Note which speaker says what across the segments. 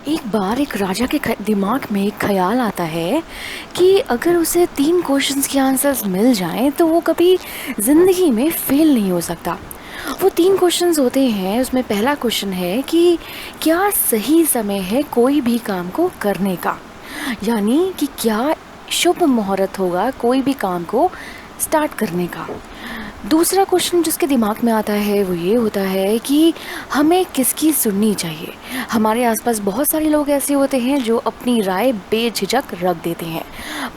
Speaker 1: एक बार एक राजा के दिमाग में एक ख्याल आता है कि अगर उसे 3 क्वेश्चंस के आंसर्स मिल जाएं तो वो कभी ज़िंदगी में फेल नहीं हो सकता। वो 3 क्वेश्चंस होते हैं। उसमें पहला क्वेश्चन है कि क्या सही समय है कोई भी काम को करने का, यानी कि क्या शुभ मुहूर्त होगा कोई भी काम को स्टार्ट करने का। दूसरा क्वेश्चन जिसके दिमाग में आता है वो ये होता है कि हमें किसकी सुननी चाहिए। हमारे आसपास बहुत सारे लोग ऐसे होते हैं जो अपनी राय बेझिझक रख देते हैं,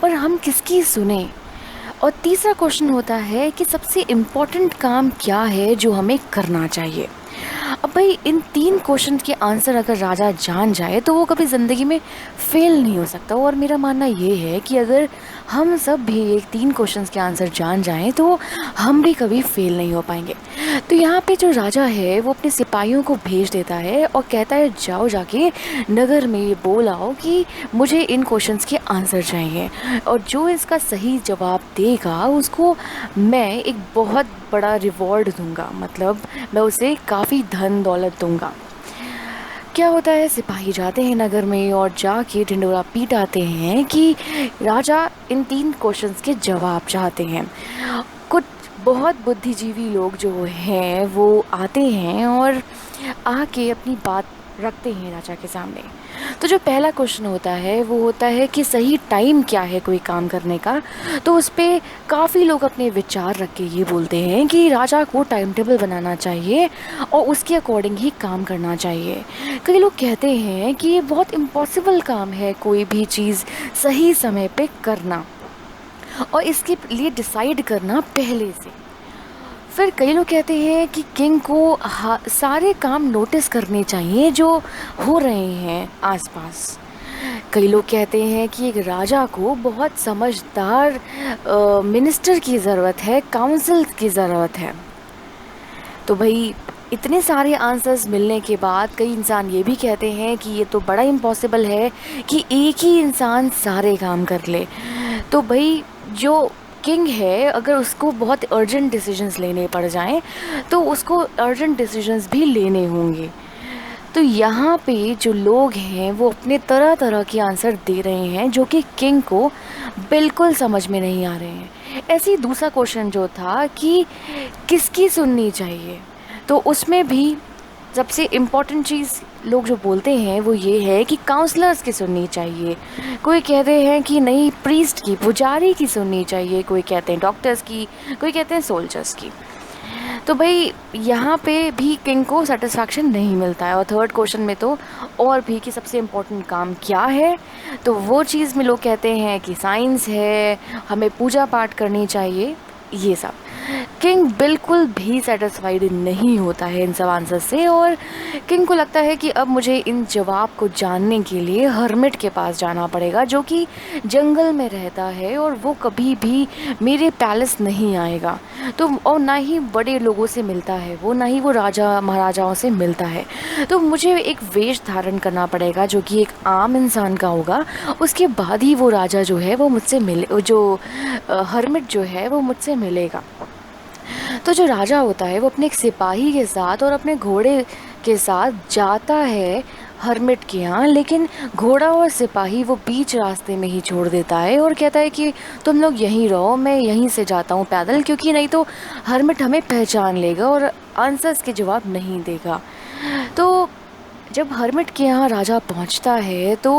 Speaker 1: पर हम किसकी सुने। और तीसरा क्वेश्चन होता है कि सबसे इम्पोर्टेंट काम क्या है जो हमें करना चाहिए। अब भाई इन 3 क्वेश्चन के आंसर अगर राजा जान जाए तो वो कभी ज़िंदगी में फेल नहीं हो सकता। और मेरा मानना ये है कि अगर हम सब भी एक 3 क्वेश्चंस के आंसर जान जाएं तो हम भी कभी फेल नहीं हो पाएंगे। तो यहाँ पे जो राजा है वो अपने सिपाहियों को भेज देता है और कहता है जाओ जाके नगर में ये बोल आओ कि मुझे इन क्वेश्चंस के आंसर चाहिए, और जो इसका सही जवाब देगा उसको मैं एक बहुत बड़ा रिवॉर्ड दूंगा, मतलब मैं उसे काफ़ी धन दौलत दूंगा। क्या होता है, सिपाही जाते हैं नगर में और जाके ढिंडोरा पीट आते हैं कि राजा इन 3 क्वेश्चंस के जवाब चाहते हैं। कुछ बहुत बुद्धिजीवी लोग जो हैं वो आते हैं और आके अपनी बात रखते हैं राजा के सामने। तो जो पहला क्वेश्चन होता है वो होता है कि सही टाइम क्या है कोई काम करने का। तो उस पर काफ़ी लोग अपने विचार रख के ये बोलते हैं कि राजा को टाइम टेबल बनाना चाहिए और उसके अकॉर्डिंग ही काम करना चाहिए। कई लोग कहते हैं कि ये बहुत इम्पॉसिबल काम है कोई भी चीज़ सही समय पे करना और इसके लिए डिसाइड करना पहले से। फिर कई लोग कहते हैं कि किंग को सारे काम नोटिस करने चाहिए जो हो रहे हैं आसपास। कई लोग कहते हैं कि एक राजा को बहुत समझदार मिनिस्टर की ज़रूरत है, काउंसिल की ज़रूरत है। तो भाई इतने सारे आंसर्स मिलने के बाद कई इंसान ये भी कहते हैं कि ये तो बड़ा इम्पॉसिबल है कि एक ही इंसान सारे काम कर ले। तो भाई जो किंग है अगर उसको बहुत अर्जेंट डिसीजंस लेने पड़ जाएं तो उसको अर्जेंट डिसीजंस भी लेने होंगे। तो यहाँ पे जो लोग हैं वो अपने तरह तरह के आंसर दे रहे हैं जो कि किंग को बिल्कुल समझ में नहीं आ रहे हैं। ऐसे ही दूसरा क्वेश्चन जो था कि किसकी सुननी चाहिए, तो उसमें भी सबसे इम्पॉर्टेंट चीज़ लोग जो बोलते हैं वो ये है कि काउंसलर्स की सुननी चाहिए। कोई कहते हैं कि नहीं प्रीस्ट की, पुजारी की सुननी चाहिए, कोई कहते हैं डॉक्टर्स की, कोई कहते हैं सोल्जर्स की। तो भाई यहाँ पे भी किंग को सेटिस्फैक्शन नहीं मिलता है। और थर्ड क्वेश्चन में तो और भी कि सबसे इम्पोर्टेंट काम क्या है, तो वो चीज़ में लोग कहते हैं कि साइंस है, हमें पूजा पाठ करनी चाहिए, ये सब। किंग बिल्कुल भी सेटिस्फाइड नहीं होता है इन सब आंसर से और किंग को लगता है कि अब मुझे इन जवाब को जानने के लिए हर्मिट के पास जाना पड़ेगा जो कि जंगल में रहता है और वो कभी भी मेरे पैलेस नहीं आएगा। तो और ना ही बड़े लोगों से मिलता है वो, ना ही वो राजा महाराजाओं से मिलता है। तो मुझे एक वेश धारण करना पड़ेगा जो कि एक आम इंसान का होगा, उसके बाद ही वो राजा जो है वो मुझसे मिले, जो हर्मिट जो है वो मुझसे मिलेगा। तो जो राजा होता है वो अपने एक सिपाही के साथ और अपने घोड़े के साथ जाता है हर्मिट के यहाँ, लेकिन घोड़ा और सिपाही वो बीच रास्ते में ही छोड़ देता है और कहता है कि तुम लोग यहीं रहो, मैं यहीं से जाता हूँ पैदल, क्योंकि नहीं तो हर्मिट हमें पहचान लेगा और आंसर्स के जवाब नहीं देगा। तो जब हर्मिट के यहाँ राजा पहुँचता है तो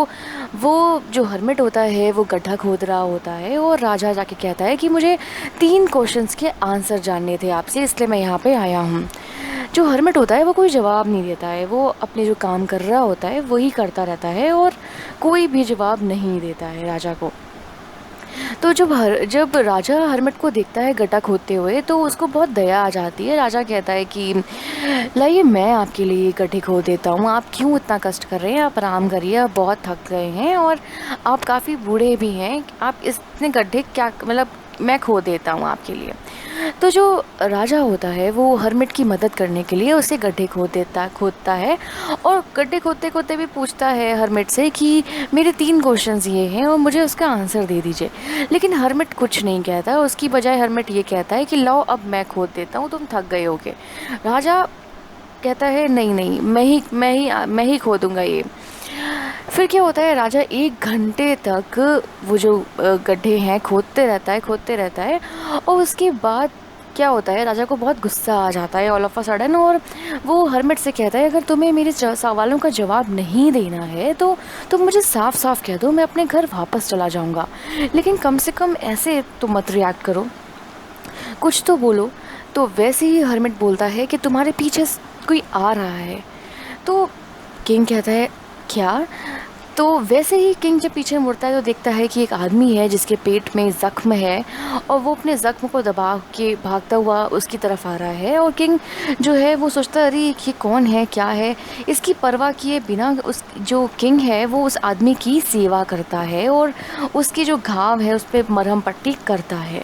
Speaker 1: वो जो हर्मिट होता है वो गड्ढा खोद रहा होता है और राजा जाके कहता है कि मुझे 3 क्वेश्चंस के आंसर जानने थे आपसे, इसलिए मैं यहाँ पे आया हूँ। जो हर्मिट होता है वो कोई जवाब नहीं देता है, वो अपने जो काम कर रहा होता है वही करता रहता है और कोई भी जवाब नहीं देता है राजा को। तो जब राजा हर्मिट को देखता है गड्ढा खोदते हुए तो उसको बहुत दया आ जाती है। राजा कहता है कि लाइए मैं आपके लिए गड्ढे खोद देता हूँ, आप क्यों इतना कष्ट कर रहे हैं, आप आराम करिए, आप बहुत थक गए हैं और आप काफ़ी बूढ़े भी हैं, आप इतने गड्ढे क्या, मतलब मैं खोद देता हूँ आपके लिए। तो जो राजा होता है वो हर्मिट की मदद करने के लिए उसे गड्ढे खोदता है और गड्ढे खोदते खोदते भी पूछता है हर्मिट से कि मेरे 3 क्वेश्चंस ये हैं और मुझे उसका आंसर दे दीजिए। लेकिन हर्मिट कुछ नहीं कहता, उसकी बजाय हर्मिट ये कहता है कि लाओ अब मैं खोद देता हूँ, तुम थक गए होगे। राजा कहता है नहीं नहीं, मैं ही खोदूँगा ये। फिर क्या होता है, राजा 1 घंटे तक वो जो गड्ढे हैं खोदते रहता है। और उसके बाद क्या होता है, राजा को बहुत गुस्सा आ जाता है ऑल ऑफ अ सडन, और वो हर्मिट से कहता है, अगर तुम्हें मेरे सवालों का जवाब नहीं देना है तो तुम मुझे साफ साफ कह दो, मैं अपने घर वापस चला जाऊंगा, लेकिन कम से कम ऐसे तो मत रिएक्ट करो, कुछ तो बोलो। तो वैसे ही हर्मिट बोलता है कि तुम्हारे पीछे कोई आ रहा है। तो किंग कहता है, क्या? तो वैसे ही किंग जब पीछे मुड़ता है तो देखता है कि एक आदमी है जिसके पेट में ज़ख्म है, और वो अपने ज़ख्म को दबा के भागता हुआ उसकी तरफ आ रहा है। और किंग जो है वो सोचता है, अरे ये कौन है, क्या है? इसकी परवाह किए बिना उस जो किंग है वो उस आदमी की सेवा करता है और उसके जो घाव है उस पर मरहम पट्टी करता है।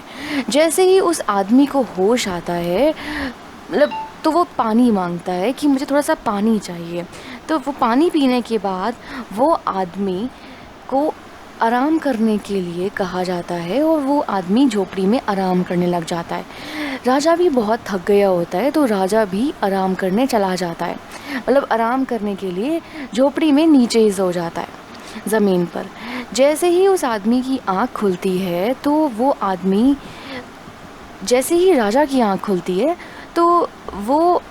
Speaker 1: जैसे ही उस आदमी को होश आता है, मतलब तो वो पानी मांगता है कि मुझे थोड़ा सा पानी चाहिए। तो वो पानी पीने के बाद वो आदमी को आराम करने के लिए कहा जाता है और वो आदमी झोपड़ी में आराम करने लग जाता है। राजा भी बहुत थक गया होता है तो राजा भी आराम करने चला जाता है, मतलब आराम करने के लिए झोपड़ी में नीचे ही सो जाता है ज़मीन पर। जैसे ही उस आदमी की आँख खुलती है तो वो आदमी, जैसे ही राजा की आँख खुलती है तो वो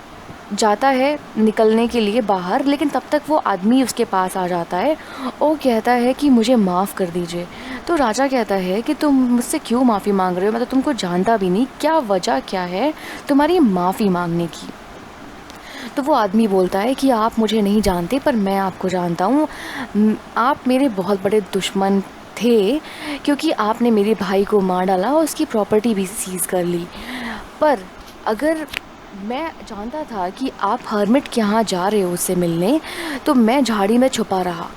Speaker 1: जाता है निकलने के लिए बाहर, लेकिन तब तक वो आदमी उसके पास आ जाता है और कहता है कि मुझे माफ़ कर दीजिए। तो राजा कहता है कि तुम मुझसे क्यों माफ़ी मांग रहे हो, मैं तो तुमको जानता भी नहीं, क्या वजह क्या है तुम्हारी माफ़ी मांगने की? तो वो आदमी बोलता है कि आप मुझे नहीं जानते पर मैं आपको जानता हूँ, आप मेरे बहुत बड़े दुश्मन थे क्योंकि आपने मेरे भाई को मार डाला और उसकी प्रॉपर्टी भी सीज़ कर ली। पर अगर मैं जानता था कि आप हर्मिट के यहाँ जा रहे हो उससे मिलने, तो मैं झाड़ी में छुपा रहा,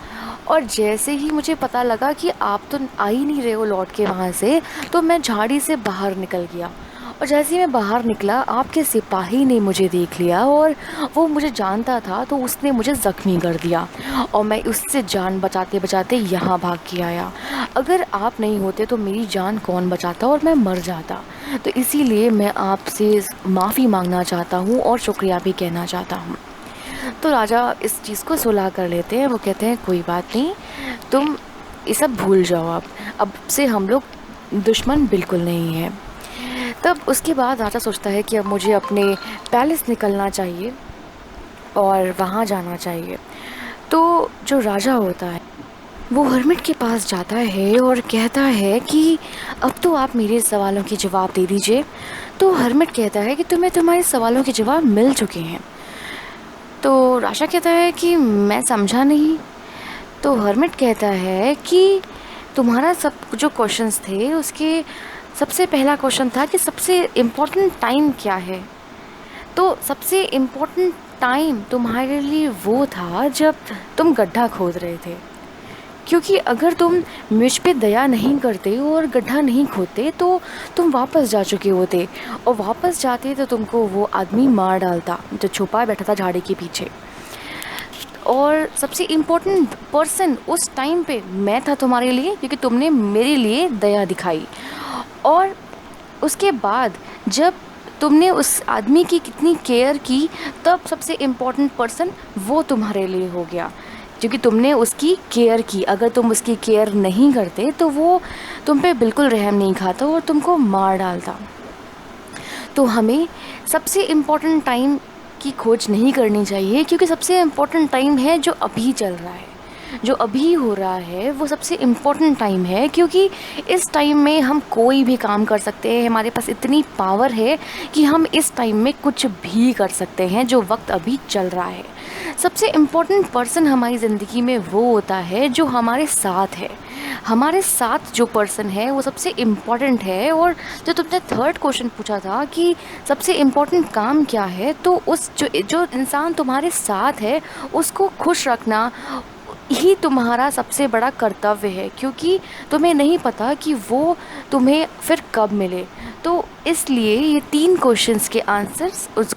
Speaker 1: और जैसे ही मुझे पता लगा कि आप तो आ ही नहीं रहे हो लौट के वहाँ से, तो मैं झाड़ी से बाहर निकल गया। और जैसे ही मैं बाहर निकला आपके सिपाही ने मुझे देख लिया और वो मुझे जानता था तो उसने मुझे ज़ख्मी कर दिया और मैं उससे जान बचाते बचाते यहाँ भाग के आया। अगर आप नहीं होते तो मेरी जान कौन बचाता और मैं मर जाता। तो इसीलिए मैं आपसे माफ़ी मांगना चाहता हूँ और शुक्रिया भी कहना चाहता हूँ। तो राजा इस चीज़ को सुलह कर लेते हैं, वो कहते हैं कोई बात नहीं, तुम ये सब भूल जाओ, अब से हम लोग दुश्मन बिल्कुल नहीं हैं। तब उसके बाद राजा सोचता है कि अब मुझे अपने पैलेस निकलना चाहिए और वहाँ जाना चाहिए। तो जो राजा होता है वो हर्मिट के पास जाता है और कहता है कि अब तो आप मेरे सवालों के जवाब दे दीजिए। तो हर्मिट कहता है कि तुम्हें तुम्हारे सवालों के जवाब मिल चुके हैं। तो राजा कहता है कि मैं समझा नहीं। तो हर्मिट कहता है कि तुम्हारा सब जो क्वेश्चंस थे उसके सबसे पहला क्वेश्चन था कि सबसे इम्पोर्टेंट टाइम क्या है। तो सबसे इम्पोर्टेंट टाइम तुम्हारे लिए वो था जब तुम गड्ढा खोद रहे थे, क्योंकि अगर तुम मुझ पे दया नहीं करते और गड्ढा नहीं खोदते तो तुम वापस जा चुके होते, और वापस जाते तो तुमको वो आदमी मार डालता जो छुपा बैठा था झाड़ी के पीछे। और सबसे इम्पोर्टेंट पर्सन उस टाइम पे मैं था तुम्हारे लिए, क्योंकि तुमने मेरे लिए दया दिखाई। और उसके बाद जब तुमने उस आदमी की कितनी केयर की, तब सबसे इम्पोर्टेंट पर्सन वो तुम्हारे लिए हो गया, क्योंकि तुमने उसकी केयर की। अगर तुम उसकी केयर नहीं करते तो वो तुम पे बिल्कुल रहम नहीं खाता और तुमको मार डालता। तो हमें सबसे इम्पोर्टेंट टाइम की खोज नहीं करनी चाहिए, क्योंकि सबसे इम्पोर्टेंट टाइम है जो अभी चल रहा है, जो अभी हो रहा है वो सबसे इम्पोर्टेंट टाइम है, क्योंकि इस टाइम में हम कोई भी काम कर सकते हैं। हमारे पास इतनी पावर है कि हम इस टाइम में कुछ भी कर सकते हैं जो वक्त अभी चल रहा है। सबसे इम्पोर्टेंट पर्सन हमारी ज़िंदगी में वो होता है जो हमारे साथ है। हमारे साथ जो पर्सन है वो सबसे इम्पॉर्टेंट है। और जो तुमने थर्ड क्वेश्चन पूछा था कि सबसे इम्पॉर्टेंट काम क्या है, तो उस जो इंसान तुम्हारे साथ है उसको खुश रखना ही तुम्हारा सबसे बड़ा कर्तव्य है, क्योंकि तुम्हें नहीं पता कि वो तुम्हें फिर कब मिले। तो इसलिए ये 3 क्वेश्चंस के आंसर्स